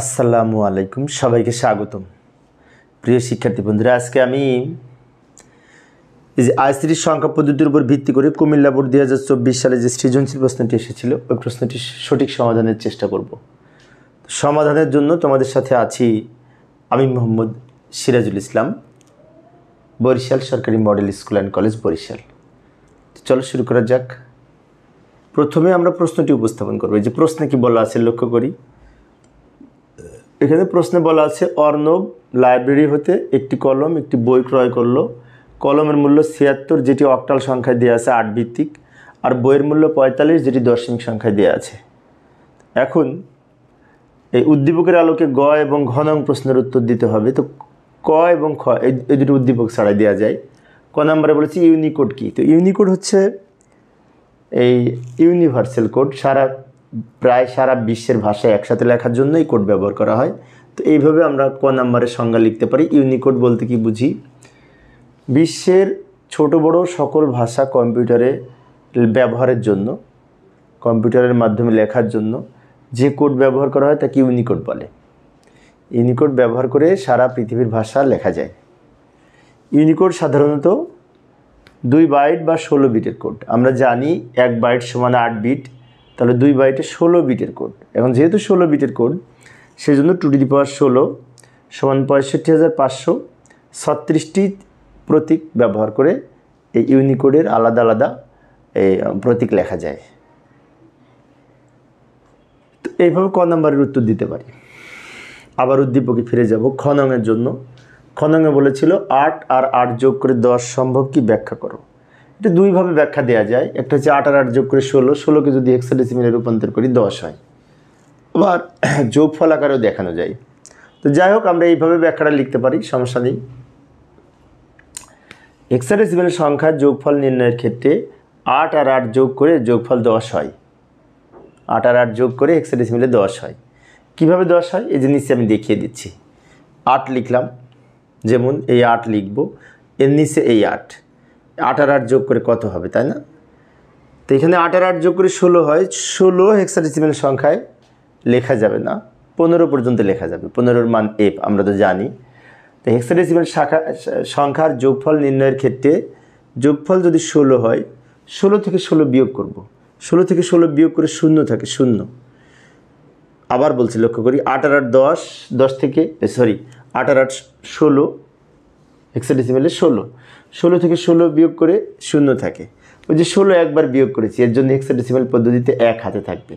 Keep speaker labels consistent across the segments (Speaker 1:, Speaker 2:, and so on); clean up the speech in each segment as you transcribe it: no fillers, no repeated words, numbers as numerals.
Speaker 1: আসসালামু আলাইকুম, সবাইকে স্বাগতম। প্রিয় শিক্ষার্থী বন্ধুরা, আজকে আমি এই যে আইসিটি সংখ্যা পদ্ধতির উপর ভিত্তি করে কুমিল্লা বোর্ড 2024 সালে যে সৃজনশীল প্রশ্নটি এসেছিল ওই প্রশ্নটি সঠিক সমাধানের চেষ্টা করব। সমাধানের জন্য তোমাদের সাথে আছি আমি মোহাম্মদ সিরাজুল ইসলাম, বরিশাল সরকারি model school and college, Barishal. চলো শুরু করা যাক। প্রথমে আমরা প্রশ্নটি উপস্থাপন করব। এই যে প্রশ্নে কি বলা আছে লক্ষ্য করি। এখানে প্রশ্নে বলা আছে, অর্ণব লাইব্রেরি হতে একটি কলম একটি বই ক্রয় করলো। কলমের মূল্য 76 যেটি অক্টাল সংখ্যায় দেওয়া আছে 8 ভিত্তিক, আর বইয়ের মূল্য 45 যেটি দশমিক সংখ্যায় দেওয়া আছে। এখন এই উদ্দীপকের আলোকে গ এবং ঘ নং প্রশ্নের উত্তর দিতে হবে। তো ক এবং খ এই দুটি উদ্দীপক ছাড়াই দেওয়া যায়। ক নম্বরে বলেছি ইউনিকোড কি। তো ইউনিকোড হচ্ছে এই ইউনিভার্সাল কোড, প্রায় সারা বিশ্বের ভাষায় একসাথে লেখার জন্য এই কোড ব্যবহার করা হয়। তো এইভাবে আমরা ক নম্বরের সংজ্ঞা লিখতে পারি। ইউনিকোড বলতে কি বুঝি? বিশ্বের ছোট বড় সকল ভাষা কম্পিউটারে ব্যবহারের জন্য, কম্পিউটারের মাধ্যমে লেখার জন্য যে কোড ব্যবহার করা হয় তাকে ইউনিকোড বলে। ইউনিকোড ব্যবহার করে সারা পৃথিবীর ভাষা লেখা যায়। ইউনিকোড সাধারণত 2 বাইট বা 16 বিটের কোড। আমরা জানি 1 বাইট সমান 8 বিট, তাহলে 2 বাইটে 16 বিটের কোড। এখন যেহেতু 16 বিটের কোড, সেই জন্য 2^16 সমান 65,536টি প্রতীক ব্যবহার করে এই ইউনিকোডের আলাদা আলাদা এই প্রতীক লেখা যায়। তো এইভাবে ক নম্বরের উত্তর দিতে পারি। আবার উদ্দীপকে ফিরে যাব। খ নংয়ের জন্য খ নংয়ে বলেছিল 8 আর 8 যোগ করে 10 সম্ভব কি ব্যাখ্যা করো। এটা দুইভাবে ব্যাখ্যা দেওয়া যায়। একটা হচ্ছে 8 আর 8 যোগ করে 16, 16কে যদি হেক্সাডেসিমেলে রূপান্তর করি 10 হয়। আবার যোগফল আকারেও দেখানো যায়। তো যাই হোক, আমরা এইভাবে ব্যাখ্যাটা লিখতে পারি, সমস্যা নেই। হেক্সাডেসিমেল সংখ্যার যোগফল নির্ণয়ের ক্ষেত্রে 8 আর 8 যোগ করে যোগফল 10 হয়। 8 আর 8 যোগ করে হেক্সাডেসিমেলে 10 হয়। কীভাবে 10 হয় এই জিনিসটি আমি দেখিয়ে দিচ্ছি। 8 লিখলাম, যেমন এই 8 লিখব, এর নিচে এই 8 আর 8 যোগ করে কত হবে, তাই না? তো এখানে 8 আর 8 যোগ করে 16 হয়। 16 হেক্সাডেসিমেল সংখ্যায় লেখা যাবে না, 15 পর্যন্ত লেখা যাবে। 15-এর মান f, আমরা তো জানি। তো হেক্সাডেসিমেল সংখ্যার যোগফল নির্ণয়ের ক্ষেত্রে যোগফল যদি 16 হয়, 16 থেকে 16 বিয়োগ করব। 16 থেকে 16 বিয়োগ করে 0 থাকে, 0। আবার বলছি, লক্ষ্য করি, 8 আর 8 10, 10 থেকে 8 আর 8 16, হেক্সাডেসিমেলে 16 থেকে 16 বিয়োগ করে 0 থাকে। ওই যে 16 একবার বিয়োগ করেছি, এর জন্য হেক্সাডেসিমেল পদ্ধতিতে 1 হাতে থাকবে।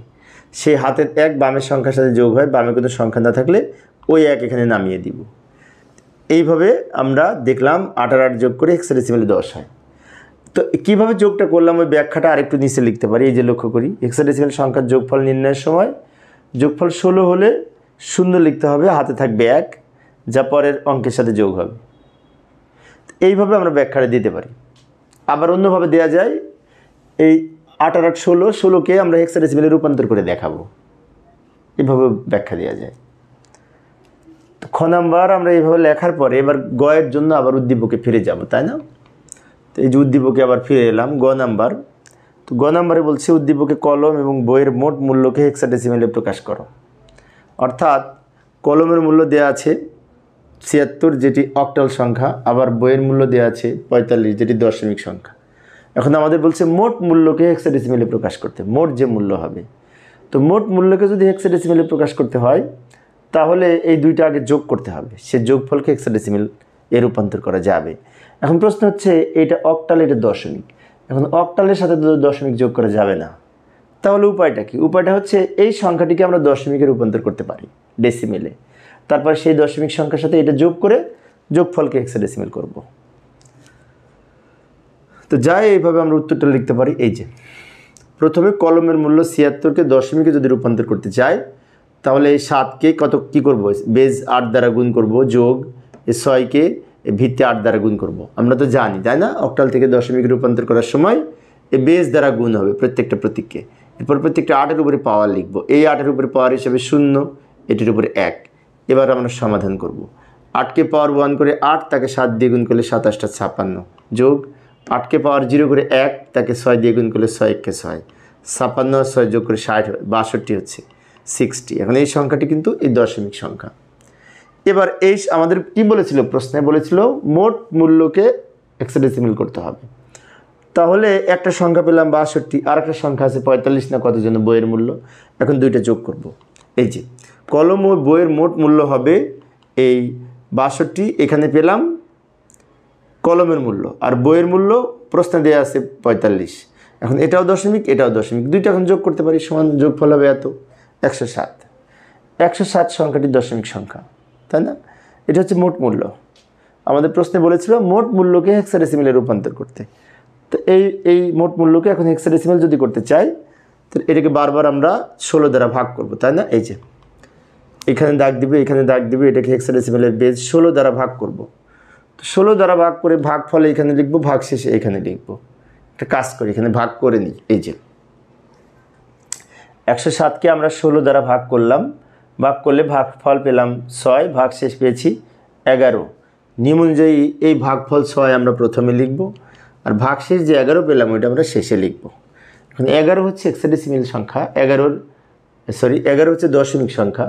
Speaker 1: সেই হাতের 1 বামের সংখ্যার সাথে যোগ হয়, বামে কোনো সংখ্যা না থাকলে ওই 1 এখানে নামিয়ে দিব। এইভাবে আমরা দেখলাম 8 আর 8 যোগ করে হেক্সাডেসিমেলে 10 হয়। তো কীভাবে যোগটা করলাম ওই ব্যাখ্যাটা আরেকটু নিচে লিখতে পারি। এই যে লক্ষ্য করি, হেক্সাডেসিমেল সংখ্যার যোগফল নির্ণয়ের সময় যোগফল 16 হলে 0 লিখতে হবে, হাতে থাকবে 1, যা পরের অঙ্কের সাথে যোগ হবে। এইভাবে আমরা ব্যাখ্যাটা দিতে পারি। আবার অন্যভাবে দেওয়া যায়, এই 8 আর 8 16, 16কে আমরা হেক্সাডেসিমেলে রূপান্তর করে দেখাবো। এভাবে ব্যাখ্যা দেওয়া যায়। তো খ নাম্বার আমরা এইভাবে লেখার পরে এবার গ এর জন্য আবার উদ্দীপকে ফিরে যাব, তাই না? তো এই যে উদ্দীপকে আবার ফিরে এলাম, গ নাম্বার। তো গ নাম্বারে বলছে উদ্দীপকে কলম এবং বইয়ের মোট মূল্যকে হেক্সাডেসিমেলে প্রকাশ করো। অর্থাৎ কলমের মূল্য দেওয়া আছে 76 যেটি অক্টাল সংখ্যা, আবার বইয়ের মূল্য দেওয়া আছে 45 যেটি দশমিক সংখ্যা। এখন আমাদের বলছে মোট মূল্যকে হেক্সাডেসিমেলে প্রকাশ করতে, মোট যে মূল্য হবে। তো মোট মূল্যকে যদি হেক্সাডেসিমেলে প্রকাশ করতে হয় তাহলে এই দুইটা আগে যোগ করতে হবে, সে যোগফলকে হেক্সাডেসিমেল এ রূপান্তর করা যাবে। এখন প্রশ্ন হচ্ছে, এটা অক্টাল, এটা দশমিক। এখন অক্টালের সাথে দশমিক যোগ করা যাবে না, তাহলে উপায়টা কি? উপায়টা হচ্ছে এই সংখ্যাটিকে আমরা দশমিকে রূপান্তর করতে পারি, ডেসিমেলে। তারপর সেই দশমিক সংখ্যার সাথে এটা যোগ করে যোগফলকে হেক্সাডেসিমেল করব। তো যাই, এইভাবে আমরা উত্তরটা লিখতে পারি। এই যে প্রথমে কলমের মূল্য 76কে দশমিকে যদি রূপান্তর করতে চাই তাহলে এই 7কে কী করব, বেজ 8 দ্বারা গুণ করব, যোগ এই 6কে ভিত্তি 8 দ্বারা গুণ করব। আমরা তো জানি, তাই না, অক্টাল থেকে দশমিকে রূপান্তর করার সময় এই বেজ দ্বারা গুণ হবে প্রত্যেকটা প্রতীককে। এরপর প্রত্যেকটা 8-এর উপরে পাওয়ার লিখব। এই 8-এর উপরে পাওয়ার হিসেবে 0, এটির উপরে 1। এবার আমরা সমাধান করব। 8কে পাওয়ার 1 করে 8, তাকে 7 দিয়ে গুণ করলে 27টা 56, যোগ 8কে পাওয়ার 0 করে 1, তাকে 6 দিয়ে গুণ করলে 6 1 6, 56 আর 6 যোগ করে 60 62 হচ্ছে। 60। এখন এই সংখ্যাটি কিন্তু এই দশমিক সংখ্যা। এবার এই আমাদের কি বলেছিল, প্রশ্নে বলেছিল মোট মূল্যকে হেক্সাডেসিমাল করতে হবে। তাহলে একটা সংখ্যা পেলাম 62, আর একটা সংখ্যা আছে 45 না কত জন্য বইয়ের মূল্য। এখন দুইটা যোগ করব। এই যে কলম ও বইয়ের মোট মূল্য হবে এই 62, এখানে পেলাম কলমের মূল্য, আর বইয়ের মূল্য প্রশ্নে দেওয়া আছে 45। এখন এটাও দশমিক, এটাও দশমিক, দুইটা এখন যোগ করতে পারি, সমান যোগফল হবে এত 107। 107 সংখ্যাটি দশমিক সংখ্যা, তাই না? এটা হচ্ছে মোট মূল্য। আমাদের প্রশ্নে বলেছিল মোট মূল্যকে হেক্সাডেসিমালে রূপান্তর করতে। তো এই মোট মূল্যকে এখন হেক্সাডেসিমাল যদি করতে চাই, তো এটাকে বারবার আমরা 16 দ্বারা ভাগ করব, তাই না? এই যে এখানে দাগ দিবে, এখানে দাগ দিবে, এটাকে হেক্সাডেসিমালের বেজ 16 দ্বারা ভাগ করব। তো 16 দ্বারা ভাগ করে ভাগ ফলে এখানে লিখবো, ভাগ শেষে এখানে লিখবো। একটা কাজ করি, এখানে ভাগ করে নিই। এই যে 107কে আমরা 16 দ্বারা ভাগ করলাম, ভাগ করলে ভাগফল পেলাম 6, ভাগ শেষ পেয়েছি 11। নিয়ম অনুযায়ী এই ভাগফল 6 আমরা প্রথমে লিখব, আর ভাগ শেষ যে 11 পেলাম ওইটা আমরা শেষে লিখব। এখন 11 হচ্ছে হেক্সাডেসিমাল সংখ্যা, 11 হচ্ছে দশমিক সংখ্যা,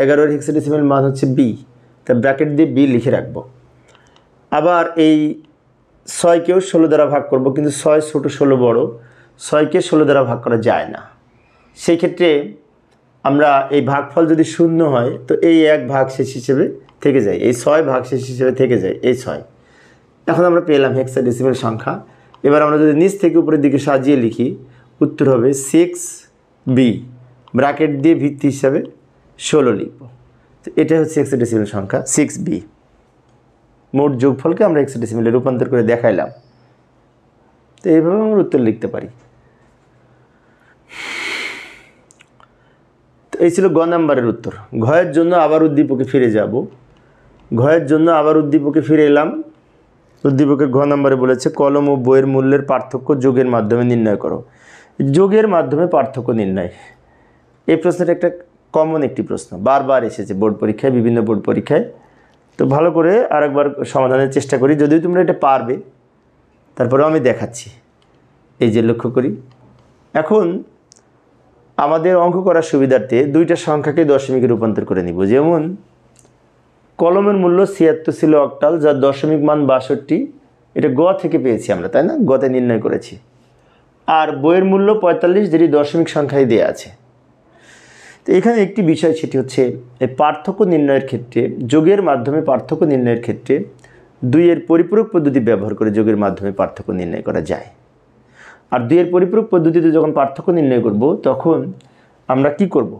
Speaker 1: 11 হেক্সাডেসিমাল মান হচ্ছে বি, তা ব্র্যাকেট দিয়ে বি লিখে রাখবো। আবার এই 6কেও 16 দ্বারা ভাগ করব, কিন্তু 6 ছোটো 16 বড়, 6কে 16 দ্বারা ভাগ করা যায় না। সেই ক্ষেত্রে আমরা এই ভাগফল যদি শূন্য হয় তো এই 1 ভাগ শেষ হিসেবে থেকে যায়, এই 6 ভাগ শেষ হিসেবে থেকে যায় এই 6। এখন আমরা পেলাম হেক্সাডেসিমাল সংখ্যা। এবার আমরা যদি নিচ থেকে উপরের দিকে সাজিয়ে লিখি, উত্তর হবে 6b, ব্র্যাকেট দিয়ে ভিত্তি হিসাবে 16 লিখব। তো এটা হচ্ছে হেক্সাডেসিমাল সংখ্যা 6b। মোট যোগফলকে আমরা হেক্সাডেসিমালে রূপান্তর করে দেখাইলাম। তো এইভাবে আমরা উত্তর লিখতে পারি। তো এই ছিল গ নাম্বারের উত্তর। ঘয়ের জন্য আবার উদ্দীপকে ফিরে যাব। ঘয়ের জন্য আবার উদ্দীপকে ফিরে এলাম। উদ্দীপকের ঘ নাম্বারে বলেছে কলম ও বইয়ের মূল্যের পার্থক্য যোগের মাধ্যমে নির্ণয় করো। যোগের মাধ্যমে পার্থক্য নির্ণয়, এই প্রশ্নটা একটা কমন একটি প্রশ্ন, বারবার এসেছে বোর্ড পরীক্ষায়, বিভিন্ন বোর্ড পরীক্ষায়। তো ভালো করে আরেকবার সমাধানের চেষ্টা করি, যদিও তোমরা এটা পারবে, তারপরেও আমি দেখাচ্ছি। এই যে লক্ষ্য করি, এখন আমাদের অঙ্ক করার সুবিধার্থে দুইটা সংখ্যাকে দশমিকে রূপান্তর করে নিব। যেমন কলমের মূল্য 76 ছিল অক্টাল, যার দশমিক মান 62, এটা গ থেকে পেয়েছি আমরা, তাই না? গতে নির্ণয় করেছি। আর বইয়ের মূল্য 45, যেটি দশমিক সংখ্যায় দেওয়া আছে। তো এখানে একটি বিষয়, সেটি হচ্ছে এই পার্থক্য নির্ণয়ের ক্ষেত্রে, যোগের মাধ্যমে পার্থক্য নির্ণয়ের ক্ষেত্রে 2-এর পরিপূরক পদ্ধতি ব্যবহার করে যোগের মাধ্যমে পার্থক্য নির্ণয় করা যায়। আর 2-এর পরিপূরক পদ্ধতিতে যখন পার্থক্য নির্ণয় করব, তখন আমরা কি করব?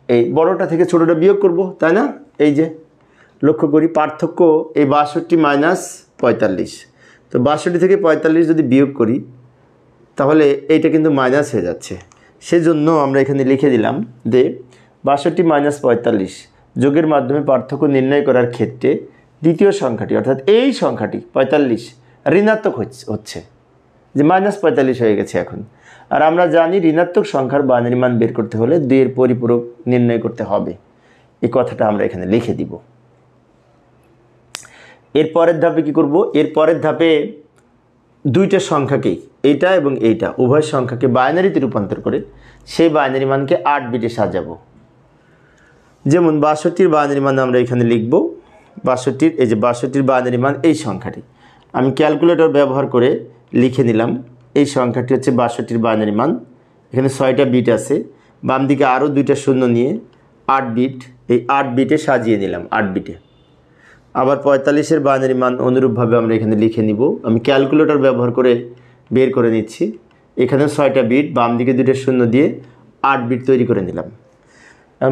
Speaker 1: এই বড়টা থেকে ছোটটা বিয়োগ করব, তাই না? এই যে লক্ষ্য করি, পার্থক্য এই 62 মাইনাস 45। তো 62 থেকে 45 যদি বিয়োগ করি, তাহলে এইটা কিন্তু মাইনাস হয়ে যাচ্ছে। সেজন্য আমরা এখানে লিখে দিলাম যে 62 মাইনাস 45 যোগের মাধ্যমে পার্থক্য নির্ণয় করার ক্ষেত্রে দ্বিতীয় সংখ্যাটি, অর্থাৎ এই সংখ্যাটি 45 ঋণাত্মক হচ্ছে, যে মাইনাস 45 হয়ে গেছে এখন। আর আমরা জানি ঋণাত্মক সংখ্যার বাইনারি মান বের করতে হলে 2-এর পরিপূরক নির্ণয় করতে হবে। এই কথাটা আমরা এখানে লিখে দিব। এর পরের ধাপে কি করব? এর পরের ধাপে দুইটা সংখ্যাকেই, এইটা এবং এইটা, উভয় সংখ্যাকে বাইনারিতে রূপান্তর করে সেই বাইনারি মানকে 8 বিটে সাজাবো। যেমন 62-র বাইনারি মান আমরা এখানে লিখব। 62-র এই যে 62-র বাইনারি মান এই সংখ্যাটি, আমি ক্যালকুলেটর ব্যবহার করে লিখে নিলাম। এই সংখ্যাটি হচ্ছে 62-র বাইনারি মান। এখানে 6টা বিট আছে, বাম দিকে আরও 2টা শূন্য নিয়ে 8 বিট, এই 8 বিটে সাজিয়ে নিলাম, 8 বিটে। আবার 45-এর বাইনারি মান অনুরূপভাবে আমরা এখানে লিখে নিব। আমি ক্যালকুলেটর ব্যবহার করে বের করে নিচ্ছি। এখানে 6টা বিট, বাম দিকে 2টা শূন্য দিয়ে 8 বিট তৈরি করে নিলাম।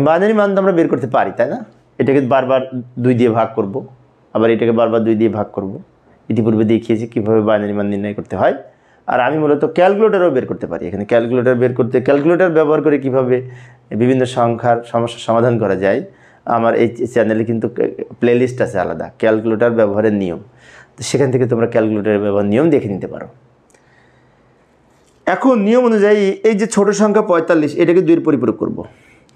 Speaker 1: বাইনারি মান তো আমরা বের করতে পারি, তাই না? এটাকে বারবার 2 দিয়ে ভাগ করব, আবার এটাকে বারবার 2 দিয়ে ভাগ করব। ইতিপূর্বে দেখিয়েছি কীভাবে বাইনারি মান নির্ণয় করতে হয়। আর আমি মূলত ক্যালকুলেটরও বের করতে পারি। এখানে ক্যালকুলেটর বের করতে, ক্যালকুলেটর ব্যবহার করে কিভাবে বিভিন্ন সংখ্যার সমস্যার সমাধান করা যায়, আমার এই চ্যানেলে কিন্তু প্লেলিস্ট আছে আলাদা, ক্যালকুলেটর ব্যবহারের নিয়ম। তো সেখান থেকে তোমরা ক্যালকুলেটর ব্যবহার নিয়ম দেখে নিতে পারো। এখন নিয়ম অনুযায়ী এই যে ছোট সংখ্যা 45, এটাকে 2-এর পরিপূরক করব।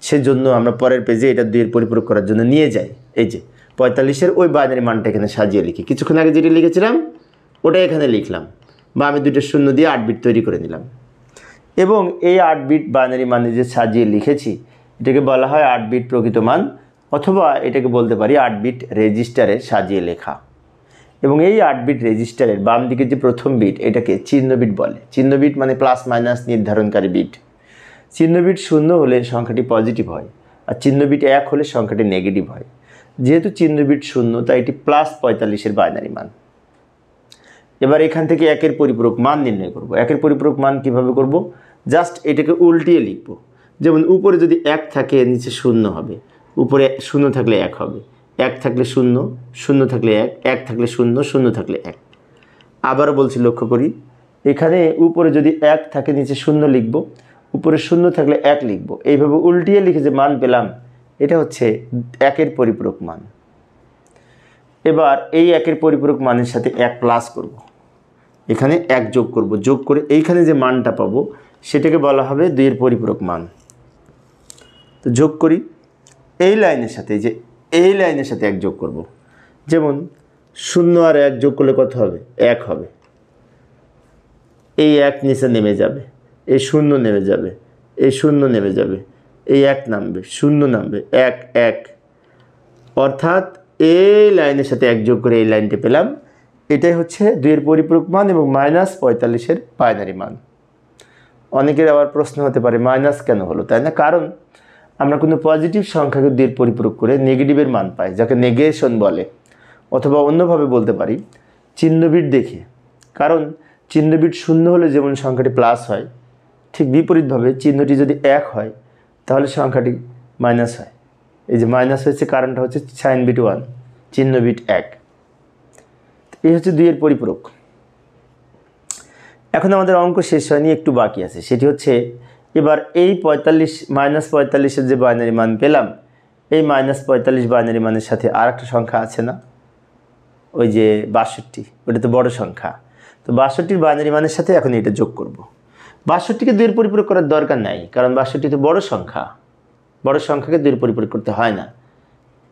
Speaker 1: সেজন্য আমরা পরের পেজে এটা 2-এর পরিপূরক করার জন্য নিয়ে যাই। এই যে 45-এর ওই বাইনারি মানটা এখানে সাজিয়ে লিখি। কিছুক্ষণ আগে যেটা লিখেছিলাম ওটা এখানে লিখলাম, বা আমি 2টা শূন্য দিয়ে 8 বিট তৈরি করে নিলাম। এবং এই 8 বিট বাইনারি মানে যে সাজিয়ে লিখেছি, এটাকে বলা হয় 8 বিট প্রকৃত মান, অথবা এটাকে বলতে পারি 8 বিট রেজিস্টারে সাজিয়ে লেখা। এবং এই 8 বিট রেজিস্টারের বাম দিকে যে প্রথম বিট এটাকে চিহ্ন বিট বলে। চিহ্ন বিট মানে প্লাস মাইনাস নির্ধারণকারী বিট। চিহ্ন বিট 0 হলে সংখ্যাটি পজিটিভ হয়, আর চিহ্ন বিট 1 হলে সংখ্যাটি নেগেটিভ হয়। যেহেতু চিহ্ন বিট 0 তাই এটি +45-এর বাইনারি মান। এবার এখান থেকে 1-এর পরিপূরক মান নির্ণয় করব। 1-এর পরিপূরক মান কিভাবে করব? জাস্ট এটাকে উল্টিয়ে লিখব। যেমন উপরে যদি 1 থাকে নিচে 0 হবে, উপরে 0 থাকলে 1 হবে, 1 থাকলে 0, 0 থাকলে 1, 1 থাকলে 0, 0 থাকলে 1। আবারও বলছি, লক্ষ্য করি, এখানে উপরে যদি 1 থাকে নিচে 0 লিখব, উপরে 0 থাকলে 1 লিখব। এইভাবে উল্টিয়ে লিখে যে মান পেলাম এটা হচ্ছে 1-এর পরিপূরক মান। এবার এই 1-এর পরিপূরক মানের সাথে 1 প্লাস করব, এখানে 1 যোগ করব, যোগ করে এইখানে যে মানটা পাবো সেটাকে বলা হবে 2-এর পরিপূরক মান। তো যোগ করি, এই লাইনের সাথে, যে এই লাইনের সাথে 1 যোগ করব। যেমন 0 আর 1 যোগ করলে কত হবে? 1 হবে। এই 1 নিচে নেমে যাবে, এই 0 নেমে যাবে, এই 0 নেমে যাবে, এই 1 নামবে, 0 নামবে, 1 1। অর্থাৎ এই লাইনের সাথে 1 যোগ করে এই লাইনটি পেলাম। এটাই হচ্ছে 2-এর পরিপূরক মান এবং -45-এর বাইনারি মান। অনেকের আবার প্রশ্ন হতে পারে মাইনাস কেন হলো, তাই না? কারণ আমরা কোনো পজিটিভ সংখ্যাকে 2-এর পরিপূরক করে নেগেটিভের মান পাই, যাকে নেগেশন বলে। অথবা অন্যভাবে বলতে পারি চিহ্ন বিট দেখে। কারণ চিহ্ন বিট 0 হলে যেমন সংখ্যাটি প্লাস হয়, ঠিক বিপরীতভাবে চিহ্নটি যদি 1 হয় তাহলে সংখ্যাটি মাইনাস হয়। এই যে মাইনাস হয়েছে কারণটা হচ্ছে সাইন বিট 1, চিহ্ন বিট 1। এই হচ্ছে 2-এর পরিপূরক। এখন আমাদের অঙ্ক শেষ হয়নি, একটু বাকি আছে। সেটি হচ্ছে এবার এই -45-এর যে বাইনারি মান পেলাম, এই -45 বাইনারি মানের সাথে আর একটা সংখ্যা আছে না, ওই যে 62, ওটা তো বড় সংখ্যা। তো 62-র বাইনারি মানের সাথে এখন এটা যোগ করব। 62কে 2-এর পরিপূরক করার দরকার নাই, কারণ 62 তো বড় সংখ্যা, বড় সংখ্যাকে 2-এর পরিপূরক করতে হয় না।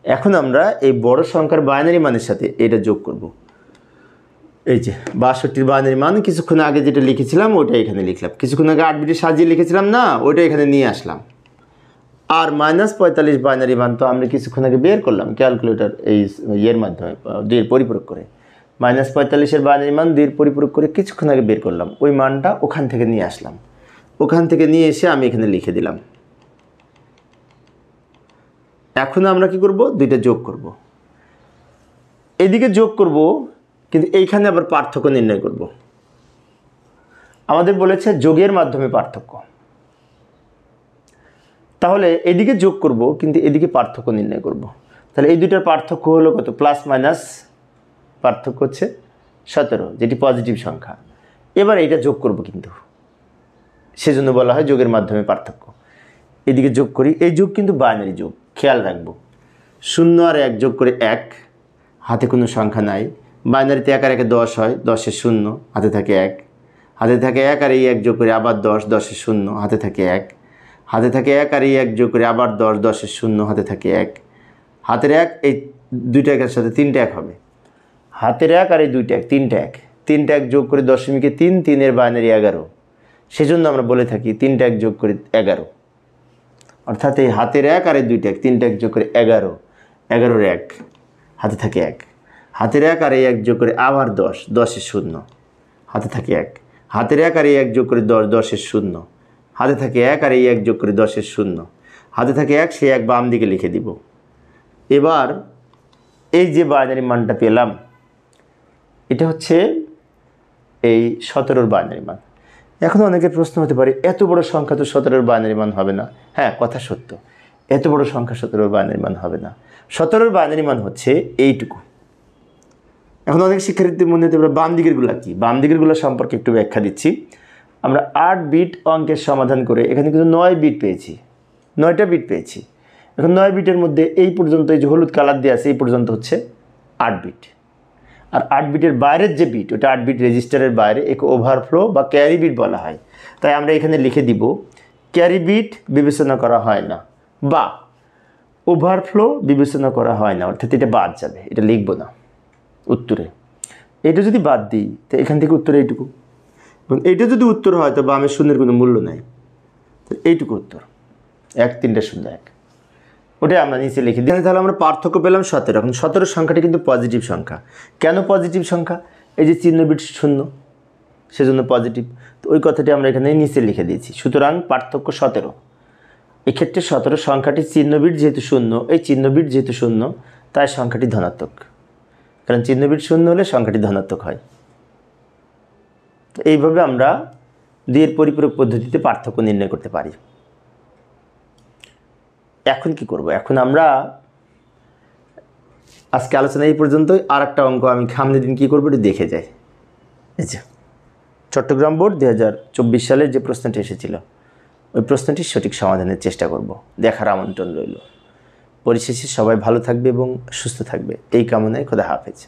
Speaker 1: এখন আমরা এই বড় সংখ্যার বাইনারি মানের সাথে এটা যোগ করব। এই যে 62-র বাইনারি মান কিছুক্ষণ আগে যেটা লিখেছিলাম ওটা এখানে লিখলাম, কিছুক্ষণ আগে 8 বিটে সাজিয়ে লিখেছিলাম না, ওটা এখানে নিয়ে আসলাম। আর -45 বাইনারি মান তো আমরা কিছুক্ষণ আগে বের করলাম ক্যালকুলেটর এই ইয়ের মাধ্যমে 2-এর পরিপূরক করে। -45-এর বাইনারি মান 2-এর পরিপূরক করে কিছুক্ষণ আগে বের করলাম, ওই মানটা ওখান থেকে নিয়ে আসলাম। ওখান থেকে নিয়ে এসে আমি এখানে লিখে দিলাম। এখন আমরা কি করব? 2টা যোগ করব, এদিকে যোগ করব, কিন্তু এইখানে আবার পার্থক্য নির্ণয় করব। আমাদের বলেছে যোগের মাধ্যমে পার্থক্য, তাহলে এদিকে যোগ করব কিন্তু এদিকে পার্থক্য নির্ণয় করব। তাহলে এই দুটার পার্থক্য হলো কত? প্লাস মাইনাস পার্থক্য হচ্ছে 17, যেটি পজিটিভ সংখ্যা। এবার এইটা যোগ করব, কিন্তু সেজন্য বলা হয় যোগের মাধ্যমে পার্থক্য। এদিকে যোগ করি, এই যোগ কিন্তু বাইনারি যোগ, খেয়াল রাখবো। 0 আর 1 যোগ করে 1, হাতে কোনো সংখ্যা নাই। বাইনারিতে 1 আর 1 10 হয়, 10-এর 0, হাতে থাকে 1, হাতে থাকে 1 আর এই 1 যোগ করে আবার 10, 10-এর 0, হাতে থাকে 1, হাতে থাকে 1 আর এই 1 যোগ করে আবার 10, 10-এর 0, হাতে থাকে 1, হাতের 1, এই 2টা 1-এর সাথে 3টা 1 হবে, হাতের 1 আর এই 2টা 1, 3টা 1, 3টা 1 যোগ করে 0.3, 3-এর বাইনারি 11। সেজন্য আমরা বলে থাকি 3টা 1 যোগ করে 11। অর্থাৎ এই হাতের 1 আর এই 2টা 1, 3টা 1 যোগ করে 11, 11-এর 1, হাতে থাকে 1, হাতের 1 আর এই 1 যোগ করে আবার 10, 10-এর 0, হাতে থাকে 1, হাতের 1 আর এই 1 যোগ করে 10, 10-এর 0, হাতে থাকে 1 আর এই 1 যোগ করে 10-এর 0, হাতে থাকে 1, সেই 1 বাম দিকে লিখে দিব। এবার এই যে বাইনারি মানটা পেলাম এটা হচ্ছে এই 17-র বাইনারি মান। এখন অনেকের প্রশ্ন হতে পারে এত বড় সংখ্যা তো 17-র বাইনারি মান হবে না। হ্যাঁ, কথা সত্য, এত বড় সংখ্যা 17-র বাইনারি মান হবে না। 17-র বাইনারি মান হচ্ছে এইটুকু। এখন অনেক শিক্ষার্থীদের মনে হতে পারে বাম দিকেরগুলো কি? বাম দিকেরগুলো সম্পর্কে একটু ব্যাখ্যা দিচ্ছি। আমরা 8 বিট অঙ্কের সমাধান করে এখানে কিন্তু 9 বিট পেয়েছি, 9টা বিট পেয়েছি। এখন 9 বিটের মধ্যে এই পর্যন্ত, এই যে হলুদ কালার দিয়ে আছে, এই পর্যন্ত হচ্ছে 8 বিট। আর 8 বিটের বাইরের যে বিট, ওটা 8 বিট রেজিস্টারের বাইরে, একে ওভারফ্লো বা ক্যারি বিট বলা হয়। তাই আমরা এখানে লিখে দিব ক্যারি বিট বিবেচনা করা হয় না, বা ওভারফ্লো বিবেচনা করা হয় না, অর্থাৎ এটা বাদ যাবে, এটা লিখব না উত্তরে। এটা যদি বাদ দিই তো এখান থেকে উত্তর এইটুকু, এবং এইটা যদি উত্তর হয় তো বামের শূন্যের কোনো মূল্য নাই, তো এইটুকু উত্তর। 1 3 0 1 ওটাই আমরা নিচে লিখে দিই। তাহলে আমরা পার্থক্য পেলাম 17। এখন 17 সংখ্যাটি কিন্তু পজিটিভ সংখ্যা। কেন পজিটিভ সংখ্যা? এই যে চিহ্ন বিট শূন্য, সেজন্য পজিটিভ। তো ওই কথাটি আমরা এখানে নিচে লিখে দিয়েছি। সুতরাং পার্থক্য 17। এক্ষেত্রে 17 সংখ্যাটি চিহ্ন বিট যেহেতু শূন্য, এই চিহ্ন বিট যেহেতু শূন্য, তাই সংখ্যাটি ধনাত্মক। কারণ চিহ্ন বিট শূন্য হলে সংখ্যাটি ধনাত্মক হয়। তো এইভাবে আমরা 2 এর পরিপূরক পদ্ধতিতে পার্থক্য নির্ণয় করতে পারি। এখন কি করব? এখন আমরা আজকে আলোচনা এই পর্যন্তই। আর একটা অঙ্ক আমি সামনের দিন কী করবো একটু দেখে যাই। এই যে চট্টগ্রাম বোর্ড 2024 সালে যে প্রশ্নটি এসেছিল, ওই প্রশ্নটির সঠিক সমাধানের চেষ্টা করব। দেখার আমন্ত্রণ রইল। পরিশেষে সবাই ভালো থাকবে এবং সুস্থ থাকবে এই কামনায়। খোদা হাফেজ।